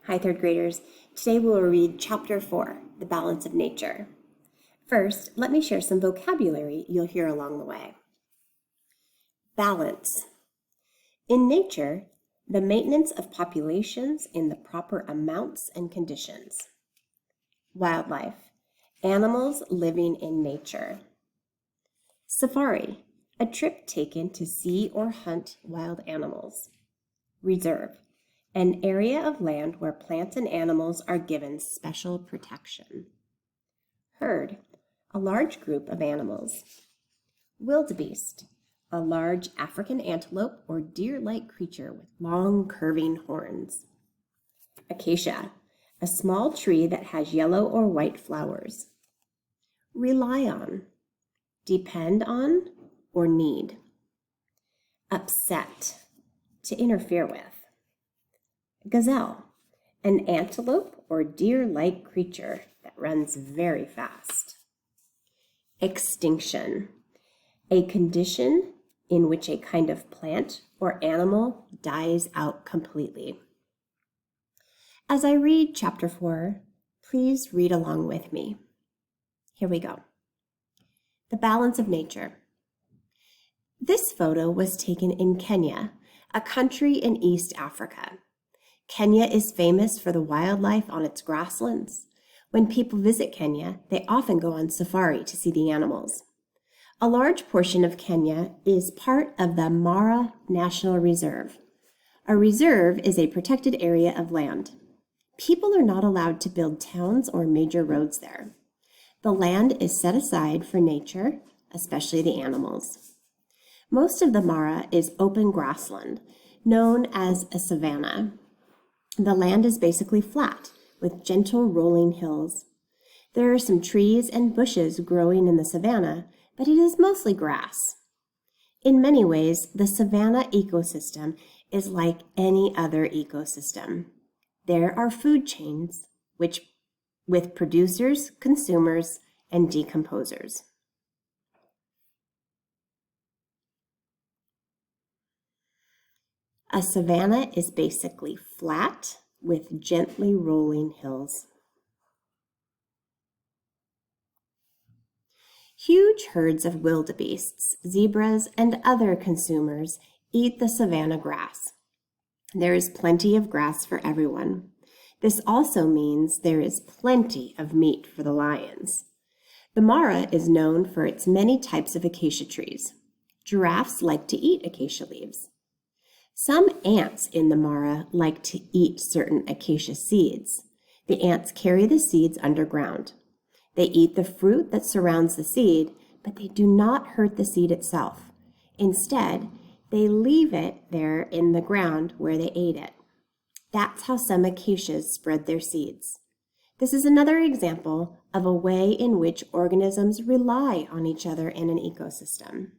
Hi, third graders. Today we will read Chapter 4, The Balance of Nature. First, let me share some vocabulary you'll hear along the way. Balance. In nature, the maintenance of populations in the proper amounts and conditions. Wildlife. Animals living in nature. Safari. A trip taken to see or hunt wild animals. Reserve. An area of land where plants and animals are given special protection. Herd, a large group of animals. Wildebeest, a large African antelope or deer-like creature with long curving horns. Acacia, a small tree that has yellow or white flowers. Rely on, depend on or need. Upset, to interfere with. Gazelle, an antelope or deer-like creature that runs very fast. Extinction, a condition in which a kind of plant or animal dies out completely. As I read Chapter 4, please read along with me. Here we go. The balance of nature. This photo was taken in Kenya, a country in East Africa. Kenya is famous for the wildlife on its grasslands. When people visit Kenya, they often go on safari to see the animals. A large portion of Kenya is part of the Mara National Reserve. A reserve is a protected area of land. People are not allowed to build towns or major roads there. The land is set aside for nature, especially the animals. Most of the Mara is open grassland, known as a savanna. The land is basically flat, with gentle rolling hills. There are some trees and bushes growing in the savanna, but it is mostly grass. In many ways, the savanna ecosystem is like any other ecosystem. There are food chains, with producers, consumers, and decomposers. A savanna is basically flat with gently rolling hills. Huge herds of wildebeests, zebras, and other consumers eat the savanna grass. There is plenty of grass for everyone. This also means there is plenty of meat for the lions. The Mara is known for its many types of acacia trees. Giraffes like to eat acacia leaves. Some ants in the Mara like to eat certain acacia seeds. The ants carry the seeds underground. They eat the fruit that surrounds the seed, but they do not hurt the seed itself. Instead, they leave it there in the ground where they ate it. That's how some acacias spread their seeds. This is another example of a way in which organisms rely on each other in an ecosystem.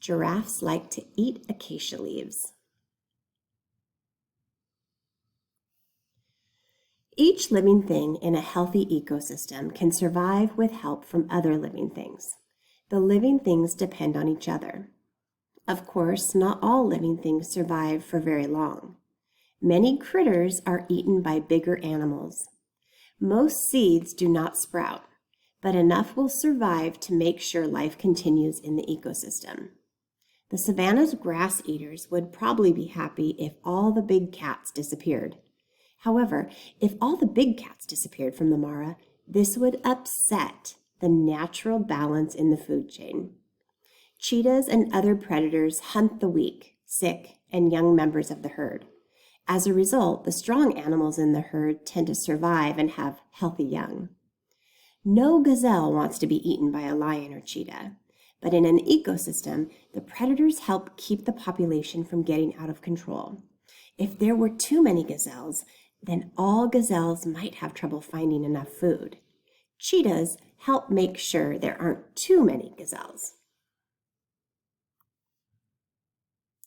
Giraffes like to eat acacia leaves. Each living thing in a healthy ecosystem can survive with help from other living things. The living things depend on each other. Of course, not all living things survive for very long. Many critters are eaten by bigger animals. Most seeds do not sprout, but enough will survive to make sure life continues in the ecosystem. The savanna's grass eaters would probably be happy if all the big cats disappeared. However, if all the big cats disappeared from the Mara, this would upset the natural balance in the food chain. Cheetahs and other predators hunt the weak, sick, and young members of the herd. As a result, the strong animals in the herd tend to survive and have healthy young. No gazelle wants to be eaten by a lion or cheetah. But in an ecosystem, the predators help keep the population from getting out of control. If there were too many gazelles, then all gazelles might have trouble finding enough food. Cheetahs help make sure there aren't too many gazelles.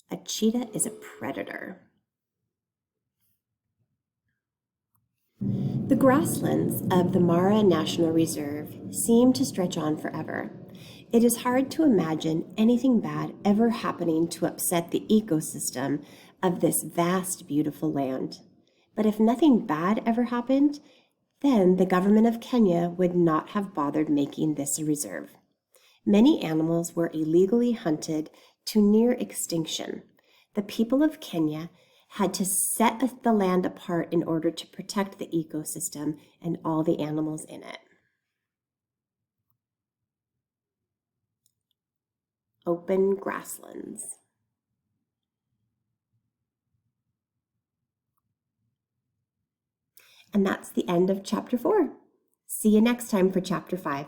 A cheetah is a predator. The grasslands of the Mara National Reserve seem to stretch on forever. It is hard to imagine anything bad ever happening to upset the ecosystem of this vast, beautiful land. But if nothing bad ever happened, then the government of Kenya would not have bothered making this a reserve. Many animals were illegally hunted to near extinction. The people of Kenya had to set the land apart in order to protect the ecosystem and all the animals in it. Open grasslands. And that's the end of chapter 4. See you next time for chapter 5.